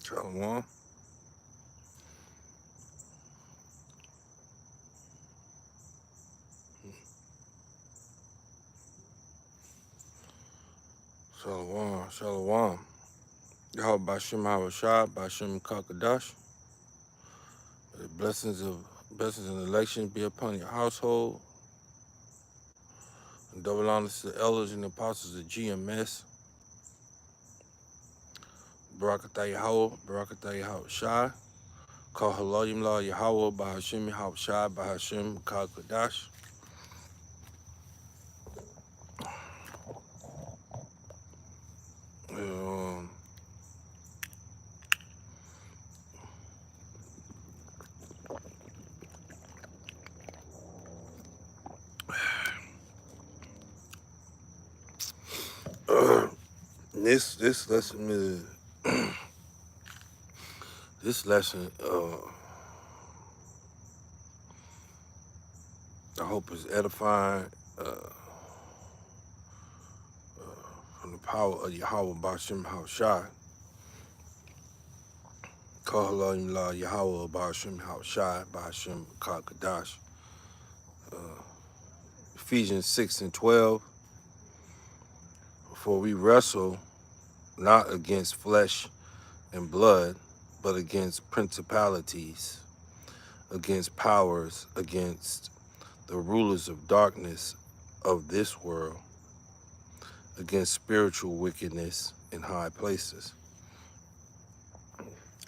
Shalom. Shalom. Shalom. Yahweh Bashim Hawashad, Bashim Kakadash. The blessings and election be upon your household. And double honors to the elders and apostles of GMS. Barakatah Yahweh, Barakatah Yahweh. Call Halayim La Yahweh, Bahashim Hawashad, Bahashim Kakadash. Um, this lesson is this lesson. I hope is edifying from the power of Yahweh Bashim Hawashad. Call Halayim La Yahweh, Bahashim Hawashad, Bahashim Kakadash. Ephesians 6:12. For we wrestle not against flesh and blood, but against principalities, against powers, against the rulers of darkness of this world, against spiritual wickedness in high places.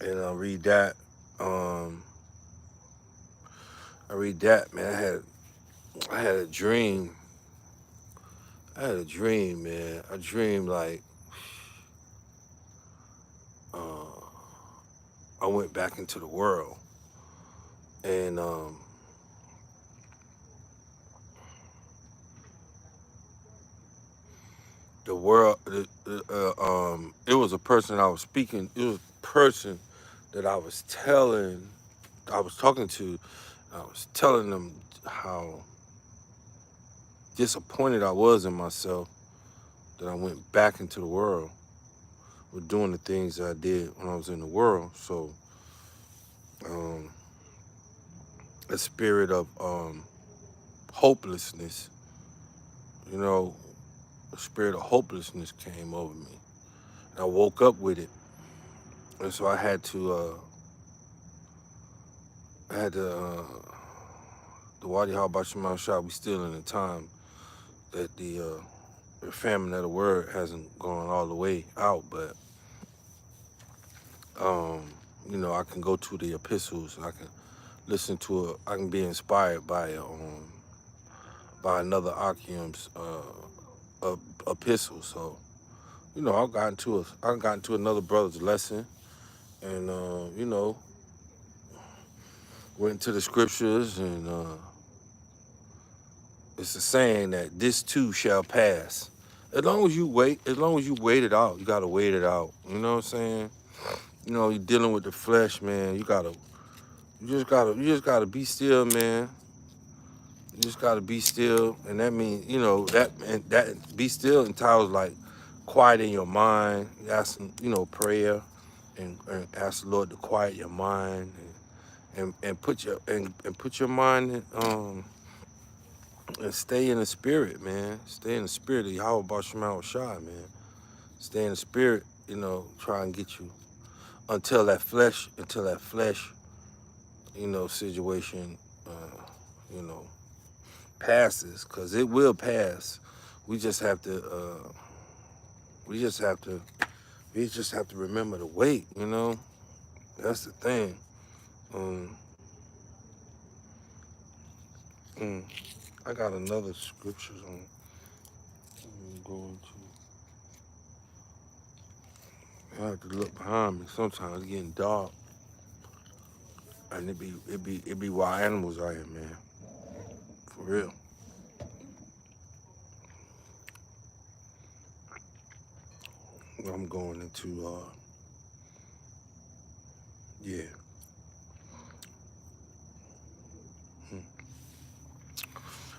And I read that, man. I had a dream. Man. I dreamed like I went back into the world, and the world. It was a person I was speaking. It was a person that I was talking to. I was telling them how disappointed I was in myself that I went back into the world with doing the things that I did when I was in the world. So, a spirit of hopelessness, a spirit of hopelessness came over me. And I woke up with it, and so I had to the Wadi Habashim Shah. We still in the time that the famine of the word hasn't gone all the way out, but I can go to the epistles and I can listen to it. I can be inspired by another Akim's epistle. So, I've gotten to another brother's lesson, and went into the scriptures, and it's a saying that this too shall pass. As long as you wait it out, you gotta wait it out. You know what I'm saying? You're dealing with the flesh, man. You just gotta be still, man. You just gotta be still, and that means, that be still entitles like quiet in your mind, asking, prayer, and ask the Lord to quiet your mind, and put your mind in, and stay in the spirit, man. Stay in the spirit of Yahweh Bashim Shai, man. Stay in the spirit, try and get you until that flesh, situation, passes, because it will pass. We just have to remember to wait. That's the thing. I got another scripture on. I'm going to. I have to look behind me. Sometimes it's getting dark, and it be wild animals out here, man. For real. I'm going into yeah.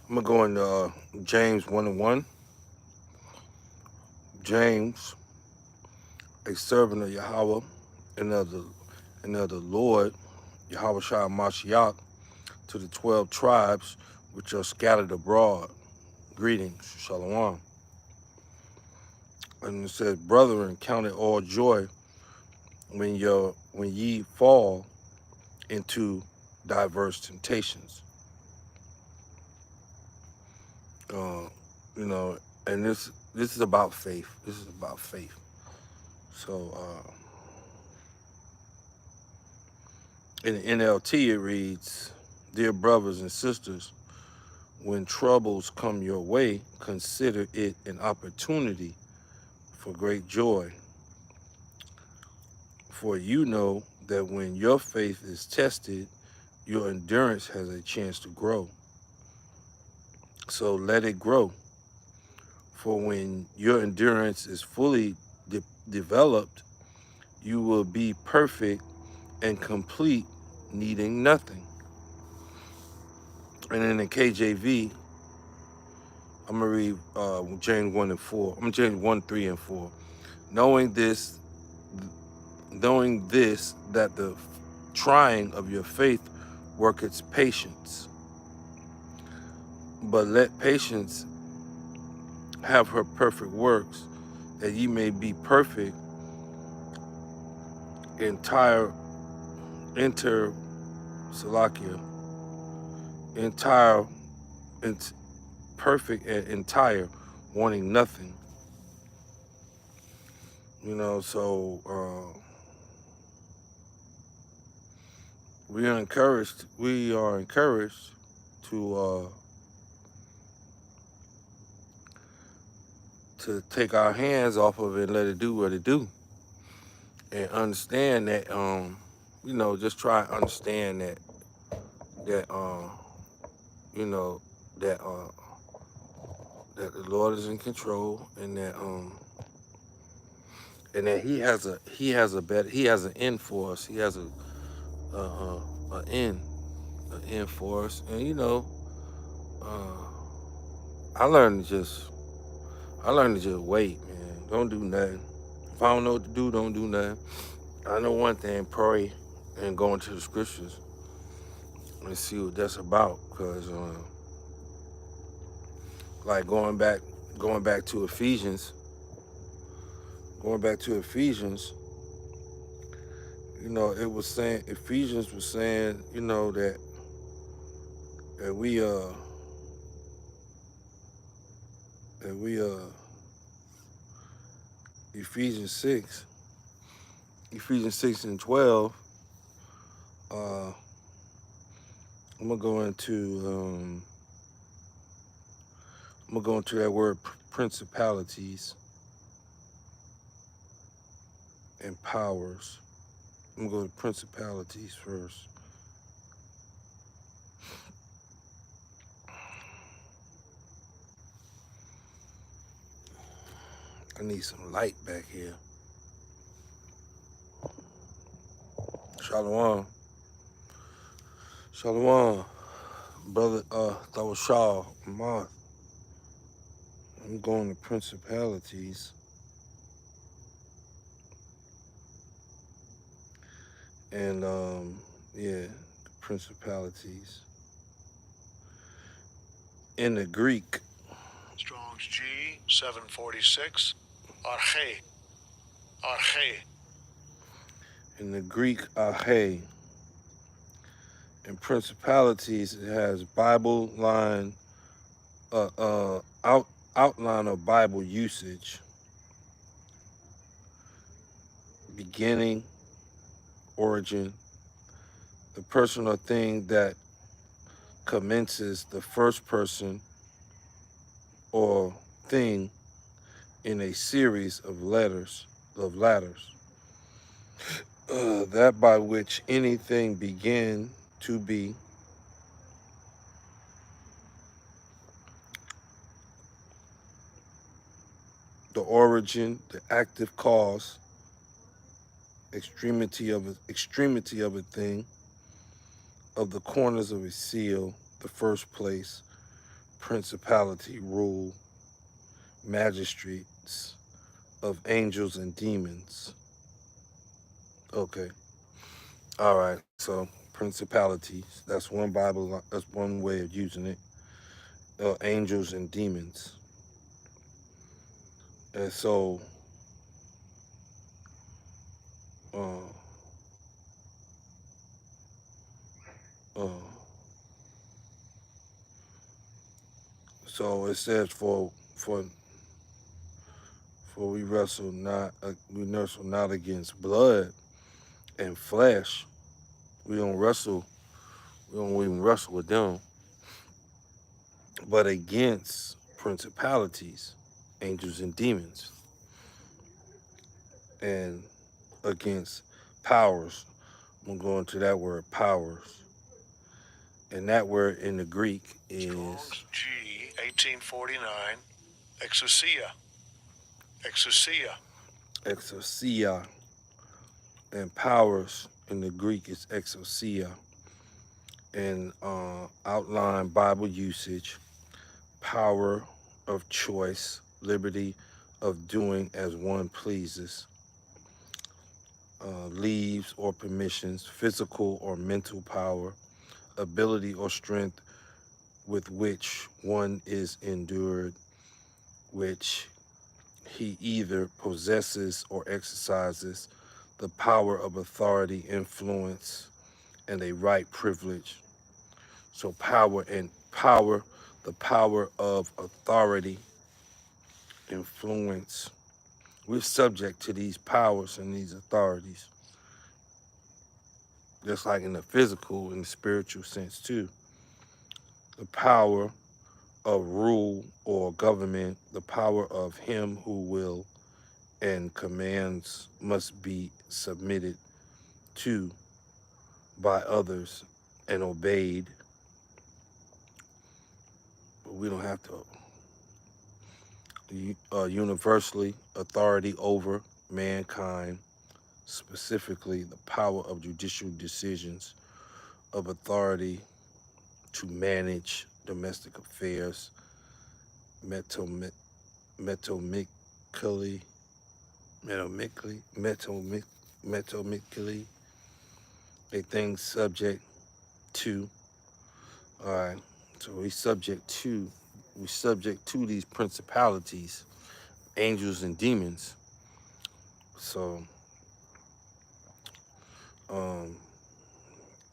I'm gonna go into James 1:1. James, a servant of Yahweh and of the Lord, Yahushua Mashiach, to the 12 tribes which are scattered abroad. Greetings, Shalom. And it says, brethren, count it all joy when ye fall into diverse temptations. You know, and this is about faith. This is about faith. So in the NLT it reads, dear brothers and sisters, when troubles come your way, consider it an opportunity for great joy. For you know that when your faith is tested, your endurance has a chance to grow. So let it grow. For when your endurance is fully developed, you will be perfect and complete, needing nothing. And in the KJV, I'm going to read James 1 and 4. I'm James 1, 3 and 4. Knowing this, that the trying of your faith worketh patience. But let patience have her perfect works, that ye may be perfect, entire, perfect and entire, wanting nothing. You know, so we are encouraged to take our hands off of it and let it do what it do, and understand that you know, just try and understand that you know, that the Lord is in control, and that he has an end for us. He has an end for us. And you know, I learned to just wait, man. Don't do nothing. If I don't know what to do, don't do nothing. I know one thing: pray and go into the scriptures and see what that's about. Cause like going back to Ephesians, you know, it was saying, Ephesians was saying, you know, that we Ephesians 6 and 12. I'm gonna go into that word principalities and powers. I'm gonna go to principalities first. I need some light back here. Shalom. Shalom. Brother that was Shaw Moth. I'm going to principalities. And yeah, principalities. In the Greek. Strong's G 746. Arche. In the Greek, Ahe. In principalities, it has Bible line, outline of Bible usage, beginning, origin, the person or thing that commences the first person or thing in a series of ladders, that by which anything began to be, the origin, the active cause, extremity of a thing, of the corners of a seal, the first place, principality, rule, magistrates, of angels and demons, Okay. All right. So principalities. That's one Bible. That's one way of using it. Angels and demons. And so, uh, uh, so it says for we wrestle not against blood and flesh. We don't wrestle. We don't even wrestle with them, but against principalities, angels and demons, and against powers. I'm going to go into that word powers. And that word in the Greek is Strong's G 1849. Exousia. Exousia. exousia. And powers in the Greek is exousia. And outline Bible usage, power of choice, liberty of doing as one pleases, leaves or permissions, physical or mental power, ability or strength with which one is endured, which he either possesses or exercises, the power of authority, influence, and a right privilege. So power, the power of authority, influence. We're subject to these powers and these authorities, just like in the physical and the spiritual sense too. The power of rule or government, the power of him who will and commands must be submitted to by others and obeyed. But we don't have to universally authority over mankind, specifically the power of judicial decisions, of authority to manage domestic affairs, metomically, metomically, metomically, a thing subject to. All right, so we subject to these principalities, angels and demons. So, um,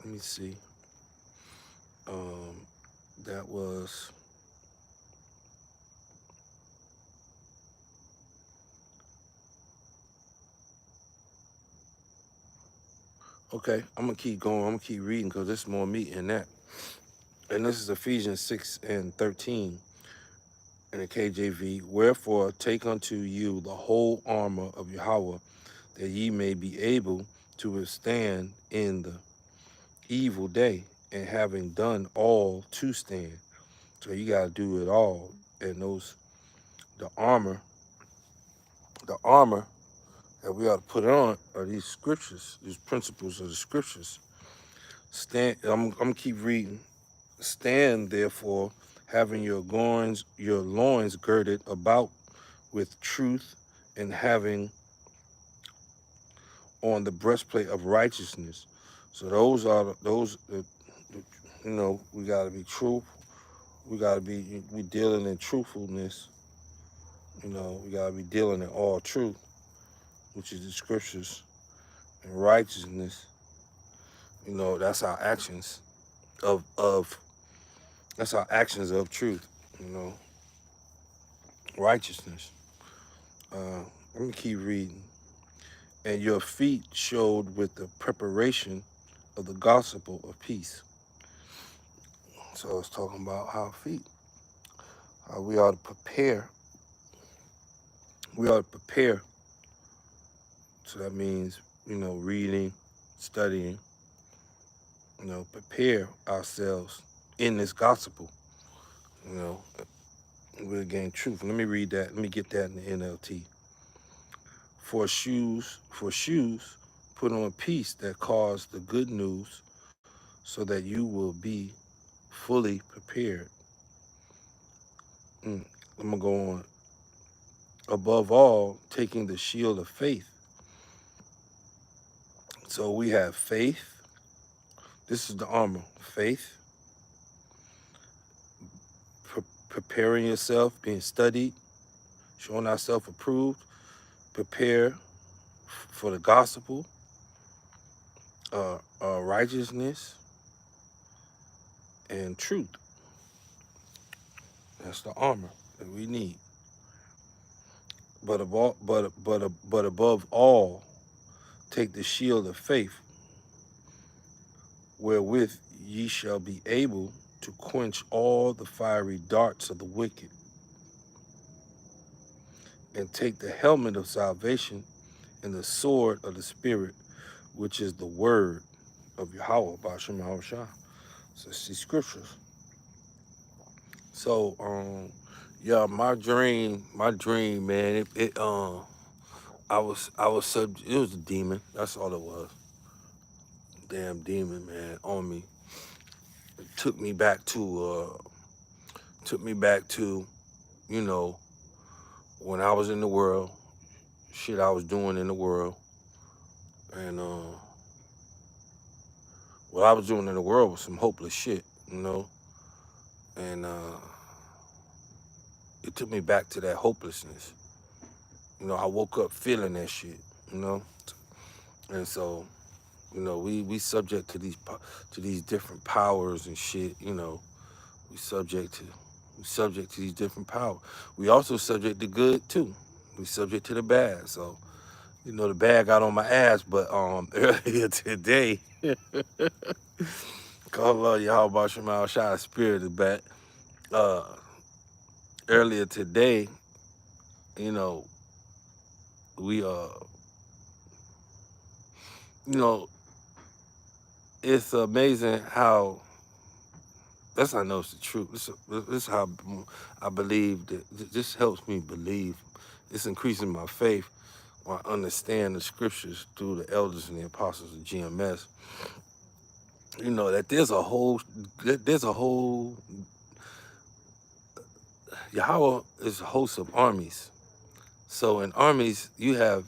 let me see. Um, that was okay. I'm gonna keep going. I'm gonna keep reading because there's more meat in that. And this is Ephesians 6:13 in the KJV. Wherefore, take unto you the whole armor of Yahweh, that ye may be able to withstand in the evil day, and having done all to stand. So you gotta do it all. And the armor, the armor that we ought to put on are these scriptures, these principles of the scriptures. Stand. I'm gonna keep reading. Stand therefore, having your loins girded about with truth, and having on the breastplate of righteousness. So those are we gotta be true. We dealing in truthfulness. We gotta be dealing in all truth, which is the scriptures, and righteousness. That's our actions of that's our actions of truth. You know, righteousness. Let me keep reading. And your feet showed with the preparation of the gospel of peace. So it's talking about our feet, how we ought to prepare. We ought to prepare. So that means, reading, studying, prepare ourselves in this gospel. You know, we'll gain truth. Let me read that. Let me get that in the NLT. For shoes, put on peace that cause the good news, so that you will be fully prepared. I'm gonna go on. Above all, taking the shield of faith, So we have faith. This is the armor. Faith, preparing yourself, being studied, showing ourselves approved, prepare for the gospel, righteousness, and truth. That's the armor that we need. But above all, take the shield of faith, wherewith ye shall be able to quench all the fiery darts of the wicked, and take the helmet of salvation and the sword of the Spirit, which is the word of Yahweh, Ba'ashem Yahushua. So see scriptures. So yeah, my dream, man, I was it was a demon. That's all it was. Damn demon, man, on me. It took me back to, you know, when I was in the world, shit I was doing in the world. And what I was doing in the world was some hopeless shit, you know. And it took me back to that hopelessness. You know, I woke up feeling that shit, you know. And so, you know, we subject to these different powers and shit, you know. We subject to these different powers. We also subject to good too. We subject to the bad. So, you know, the bad got on my ass, but earlier today, call Allah Yahweh Shemal Shah, spirit is back. Earlier today, you know, we you know, it's amazing how that's how I know it's the truth. This is how I believe that this helps me believe. It's increasing my faith when I understand the scriptures through the elders and the apostles of GMS. You know that there's a whole Yahweh is a host of armies. So in armies you have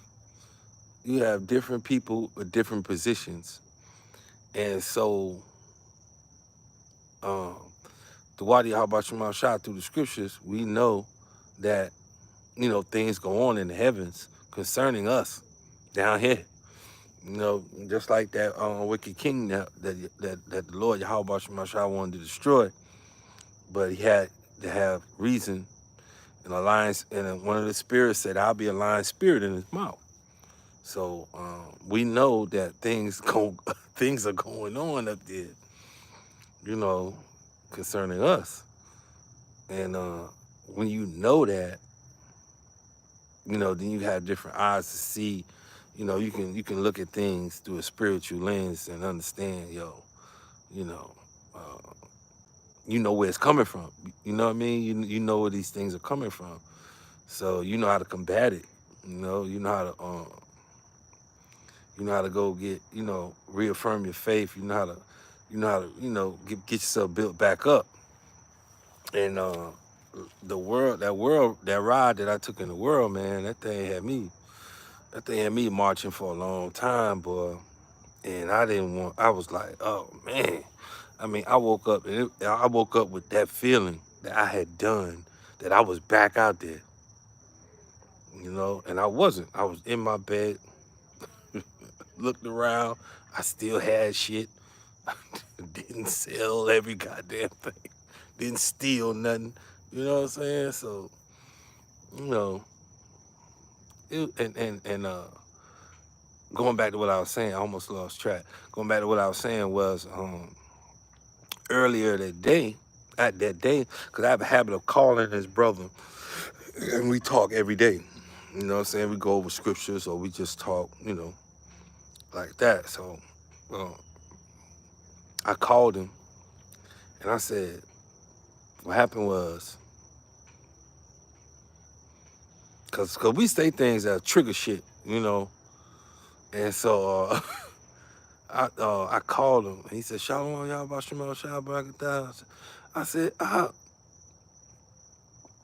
different people with different positions, and so the Wadi Habashim Shah through the scriptures, we know that, you know, things go on in the heavens concerning us down here. You know, just like that wicked king that the Lord Yahweh Shah wanted to destroy, but he had to have reason and alliance. And one of the spirits said, "I'll be a lion spirit in his mouth." So we know that things are going on up there, you know, concerning us. And when you know that, you know, then you have different eyes to see. You know, you can look at things through a spiritual lens and understand, you know, you know where it's coming from. You know what I mean? You know where these things are coming from. So you know how to combat it. You know how to go get, you know, reaffirm your faith. You know how to, you know, get yourself built back up. And that ride that I took in the world, man, that thing had me marching for a long time, boy. And I was like, oh man. I mean, I woke up with that feeling that I had done, that I was back out there, you know, and I wasn't. I was in my bed, looked around, I still had shit. Didn't sell every goddamn thing. Didn't steal nothing. You know what I'm saying? So, you know, going back to what I was saying, I almost lost track. Going back to what I was saying was earlier that day, because I have a habit of calling his brother, and we talk every day. You know what I'm saying? We go over scriptures or we just talk, you know, like that. So I called him and I said, what happened was, because we say things that trigger shit, you know. And so I called him and he said, Shalom, y'all, Bashimel, Shabbat. I said,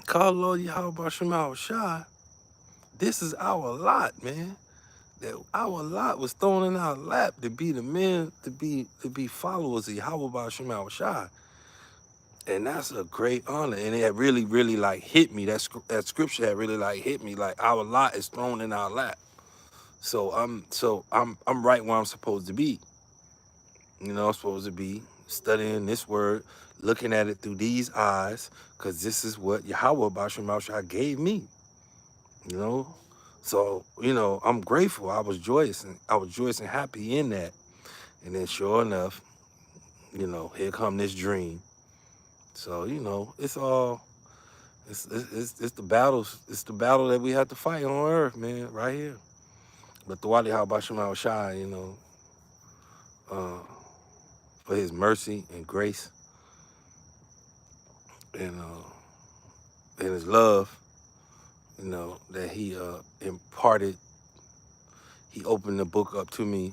call Lord Yahweh Bashimel Shah. This is our lot, man. that our lot was thrown in our lap to be the men, to be followers of Yahweh Shema Shai. And that's a great honor. And it had really, really like hit me. That scripture had really like hit me. Like our lot is thrown in our lap. So I'm right where I'm supposed to be. You know, I'm supposed to be studying this word, looking at it through these eyes, because this is what Yahweh Bashim Shai gave me. You know? So, you know, I'm grateful. I was joyous and happy in that. And then sure enough, you know, here come this dream. So, you know, it's all it's the battles, it's the battle that we have to fight on earth, man, right here. But the Wadi Bashim Shai, you know, for his mercy and grace and his love, you know, that he imparted. He opened the book up to me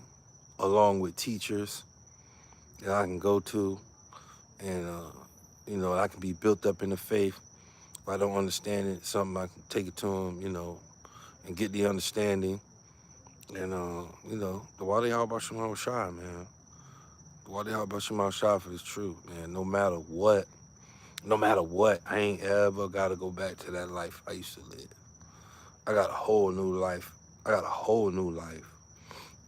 along with teachers that I can go to, and you know, I can be built up in the faith. If I don't understand it, something I can take it to him, you know, and get the understanding. And you know, the Wadi Bashim Shai, man. The Wadi Bashim Shai for this truth, man. No matter what, I ain't ever gotta go back to that life I used to live. I got a whole new life.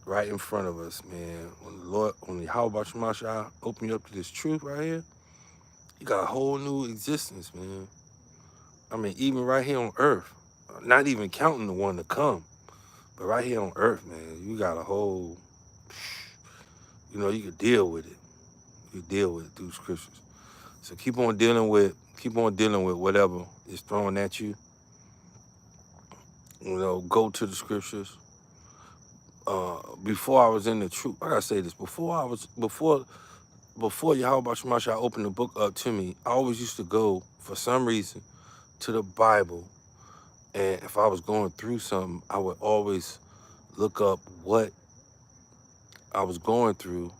Right in front of us, man. When the Yahweh Shema Shai open you up to this truth right here, you got a whole new existence, man. I mean, even right here on earth, not even counting the one to come, but right here on earth, man, you got a whole, you know, you can deal with it. You deal with it through scriptures. So keep on dealing with whatever is thrown at you. You know, go to the scriptures. Before I was in the truth, I gotta say this. Before Yahweh Shema Shai opened the book up to me, I always used to go, for some reason, to the Bible. And if I was going through something, I would always look up what I was going through,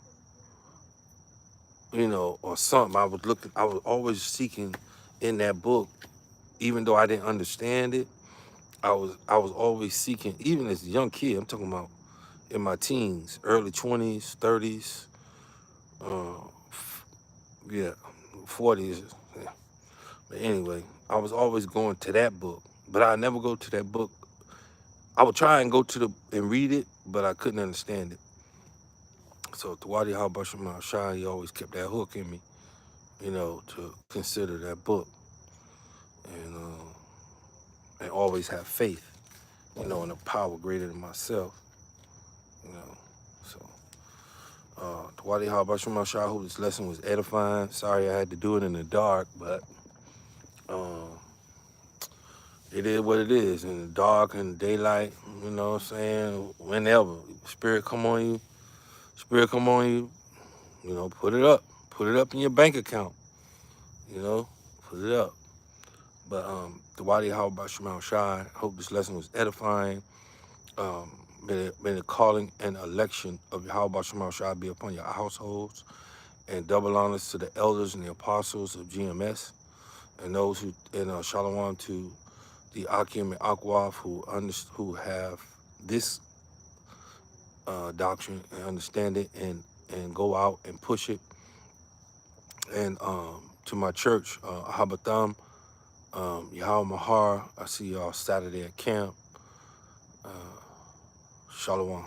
you know, or something. I was always seeking in that book, even though I didn't understand it. I was always seeking, even as a young kid, I'm talking about in my teens, early 20s, 30s, yeah, 40s. Yeah. But anyway, I was always going to that book, but I never go to that book. I would try and go to and read it, but I couldn't understand it. So Tawadi Habashim Shai, he always kept that hook in me, you know, to consider that book and always have faith, you know, in a power greater than myself, you know. So Tawadi Habashim Shai, I hope this lesson was edifying. Sorry I had to do it in the dark, but it is what it is. In the dark and daylight, you know what I'm saying? Whenever spirit come on you, you know, put it up. Put it up in your bank account. You know, put it up. But the Wadi Hawba Shema Shai, I hope this lesson was edifying. May the calling and election of Yahweh Shema Shai be upon your households, and double honors to the elders and the apostles of GMS, and those who, and shalom to the Akim and Akwaf who have this doctrine and understand it and go out and push it. And to my church, Ahabatham, Yahweh Mahar, I see y'all Saturday at camp. Shalom.